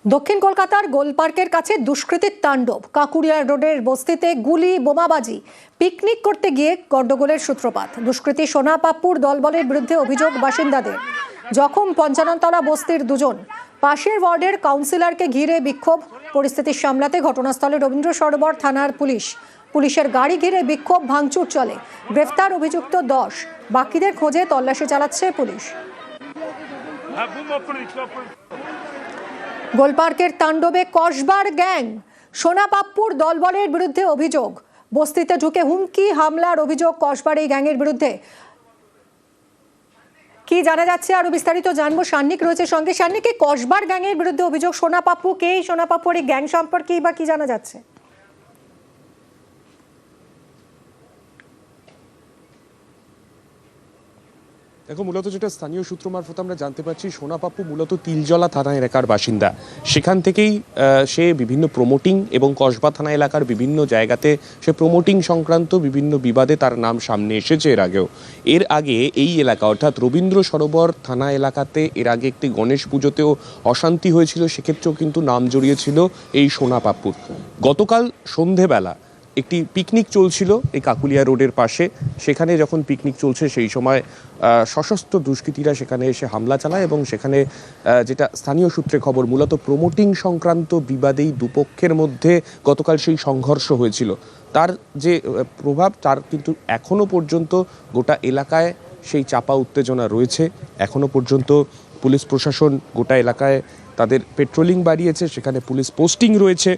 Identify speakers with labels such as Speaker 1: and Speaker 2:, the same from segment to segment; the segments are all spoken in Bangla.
Speaker 1: দক্ষিণ কলকাতার গোলপার্কের কাছে দুষ্কৃতীর তাণ্ডব। কাকুরিয়া রোডের বস্তিতে গুলি বোমাবাজি, পিকনিক করতে গিয়ে গন্ডগোলের সূত্রপাত। দুষ্কৃতী সোনা পাপ্পুর দলবলের বিরুদ্ধে অভিযোগ বাসিন্দাদের। জখম ৫৫ তলা বস্তির দুজন। পাশের ওয়ার্ডের কাউন্সিলরকে ঘিরে বিক্ষোভ। পরিস্থিতি সামলাতে ঘটনাস্থলে রবীন্দ্র সরোবর থানার পুলিশের গাড়ি ঘিরে বিক্ষোভ, ভাঙচুর চলে। গ্রেফতার অভিযুক্ত ১০। বাকিদের খোঁজে তল্লাশি চালাচ্ছে পুলিশ। গোলপার্কের তাণ্ডবে কসবার গ্যাং। সোনা পাপ্পুর দলবলের বিরুদ্ধে অভিযোগ। বস্তিতে ঢুকে হুমকি হামলার অভিযোগ কসবার এই গ্যাংয়ের বিরুদ্ধে। কি জানা যাচ্ছে আরো বিস্তারিত জানবো, সান্নিক রয়েছে সঙ্গে। সান্নিকে, কসবার গ্যাংয়ের বিরুদ্ধে অভিযোগ, সোনা পাপ্পু কে? সোনা পাপ্পুর এই গ্যাং সম্পর্কে বা কি জানা যাচ্ছে?
Speaker 2: দেখো, মূলত যেটা স্থানীয় সূত্র মারফত আমরা জানতে পারছি, সোনা পাপ্পু মূলত তিলজলা থানা এলাকার বাসিন্দা। সেখান থেকেই সে বিভিন্ন প্রমোটিং এবং কসবা থানা এলাকার বিভিন্ন জায়গাতে সে প্রমোটিং সংক্রান্ত বিভিন্ন বিবাদে তার নাম সামনে এসেছে এর আগেও। এর আগে এই এলাকা অর্থাৎ রবীন্দ্র সরোবর থানা এলাকাতে এর আগে একটি গণেশ পুজোতেও অশান্তি হয়েছিল, সেক্ষেত্রেও কিন্তু নাম জড়িয়েছিল এই সোনা পাপ্পুর। গতকাল সন্ধেবেলা একটি পিকনিক চলছিল এই কাকুলিয়া রোডের পাশে। সেখানে যখন পিকনিক চলছে সেই সময় সশস্ত্র দুষ্কৃতীরা সেখানে এসে হামলা চালায় এবং সেখানে যেটা স্থানীয় সূত্রে খবর, মূলত প্রমোটিং সংক্রান্ত বিবাদেই দুপক্ষের মধ্যে গতকাল সেই সংঘর্ষ হয়েছিল। তার যে প্রভাব, তার কিন্তু এখনো পর্যন্ত গোটা এলাকায় সেই চাপা উত্তেজনা রয়েছে। এখনো পর্যন্ত পুলিশ প্রশাসন গোটা এলাকায় তাদের পেট্রোলিং বাড়িয়েছে, সেখানে পুলিশ পোস্টিং রয়েছে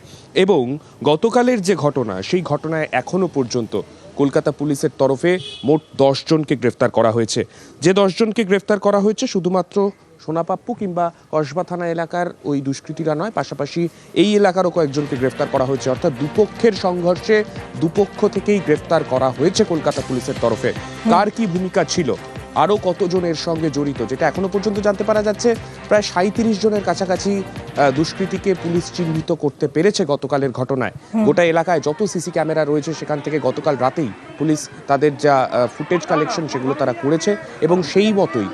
Speaker 2: এবং গতকালের যে ঘটনা, সেই ঘটনায় এখনো পর্যন্ত কলকাতা পুলিশের তরফে মোট 10 জনকে গ্রেফতার করা হয়েছে। যে 10 জনকে গ্রেফতার করা হয়েছে শুধুমাত্র সোনা পাপ্পু কিংবা কসবা থানা এলাকার ওই দুষ্কৃতীরা নয়, পাশাপাশি এই এলাকারও কয়েকজনকে গ্রেফতার করা হয়েছে। অর্থাৎ দুপক্ষের সংঘর্ষে দুপক্ষ থেকেই গ্রেফতার করা হয়েছে কলকাতা পুলিশের তরফে। কার কি ভূমিকা ছিল, আরও কতজন এর সঙ্গে জড়িত, যেটা এখনো পর্যন্ত জানতে পারা যাচ্ছে, প্রায় 37 জনের কাছাকাছি দুষ্কৃতীকে পুলিশ চিহ্নিত করতে পেরেছে গতকালের ঘটনায়। গোটা এলাকায় যত সিসি ক্যামেরা রয়েছে সেখান থেকে গতকাল রাতেই পুলিশ তাদের যা ফুটেজ কালেকশন সেগুলো তারা করেছে এবং সেই মতোই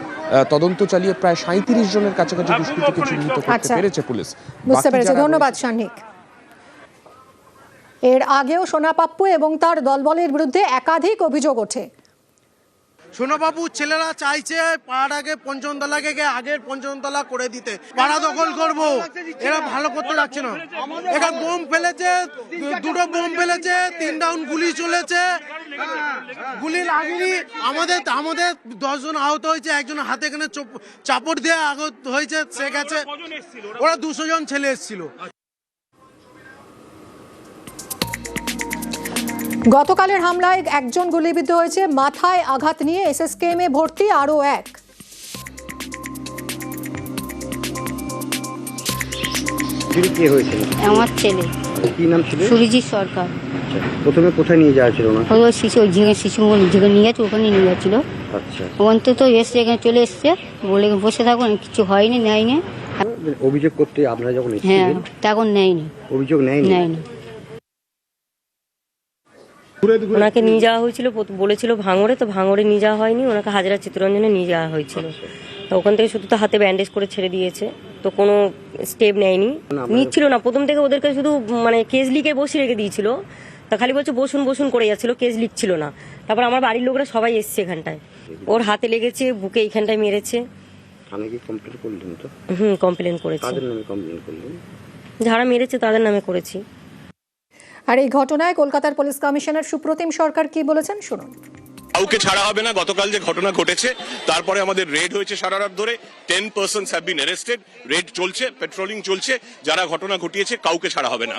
Speaker 2: তদন্ত চালিয়ে প্রায় 37 জনের কাছাকাছি দুষ্কৃতীকে চিহ্নিত করতে পেরেছে পুলিশ।
Speaker 1: বুঝতে পেরেছি, ধন্যবাদ সান্নিক। এর আগেও সোনা পাপ্পু এবং তার দলবলের বিরুদ্ধে একাধিক অভিযোগ ওঠে।
Speaker 3: সোনাবাবুর ছেলেরা চাইছে পাড়াটাকে পঞ্চমতলাকে আগের পঞ্চমতলা করে দিতে, পাড়া দখল করব। এরা ভালো করতে যাচ্ছে না। এখানে বোম ফেলেছে, দুটো বোম ফেলেছে, 3 রাউন্ড গুলি চলেছে, গুলি লাগেনি। আমাদের 10 জন আহত হয়েছে, একজন হাতে এখানে চাপড় দিয়ে আহত হয়েছে, সে গেছে। ওরা 200 জন ছেলে এসেছিল।
Speaker 1: গতকালের হামলায় একজন গুলিবিদ্ধ হয়েছে, মাথায় আঘাত নিয়ে এসএসকেএম এ ভর্তি আরো এক।
Speaker 4: কে হয়েছিল?
Speaker 5: আমার ছেলে।
Speaker 4: কি নাম ছিল?
Speaker 5: সুরিজিৎ সরকার।
Speaker 4: আচ্ছা, প্রথমে কোথায় নিয়ে যাওয়া ছিল? না
Speaker 5: ওই শিশু যেখানে নিয়ে গেছে ওখানে নিয়ে যাচ্ছিল।
Speaker 4: আচ্ছা,
Speaker 5: অন্তত এসছে, এখানে চলে এসছে, বলে বসে থাকো, কিছু হয়নি, নেয়নি।
Speaker 4: অভিযোগ করতে আমরা যখন
Speaker 5: হ্যাঁ, তখন নেয়নি,
Speaker 4: অভিযোগ নেয়নি।
Speaker 6: ওনাকে নিয়ে যাওয়া হয়েছিল, বলেছিল ভাঙড়ে, তো ভাঙড়ে নিয়ে যাওয়া হয়নি, ওনাকে হাজরা চিত্তরঞ্জনে নিয়ে যাওয়া হয়েছিল। তো ওখান থেকে শুধু তো হাতে ব্যান্ডেজ করে ছেড়ে দিয়েছে, তো কোনো স্টেপ নেয়নি, নিচ্ছিল না। প্রথম থেকে ওদেরকে শুধু কেস লিখে বসিয়ে রেখে দিয়েছিল, তা খালি বলছে বসুন বসুন করে যাচ্ছিল, কেস লিখছিল না। তারপর আমার বাড়ির লোকরা সবাই এসছে এখানটায়, ওর হাতে লেগেছে, বুকে এইখানটায় মেরেছে। কমপ্লেন করেছি। যারা মেরেছে তাদের নামে করেছি।
Speaker 1: আর এই ঘটনায় কলকাতার পুলিশ কমিশনার সুপ্রতিম সরকার কি বলেছেন শুনুন।
Speaker 7: কাউকে ছাড়া হবে না। গতকাল যে ঘটনা ঘটেছে তারপরে আমাদের রেড হয়েছে সারা রাত ধরে, 10 persons have been arrested, red চলছে, পেট্রোলিং চলছে। যারা ঘটনা ঘটিয়েছে কাউকে ছাড়া হবে না।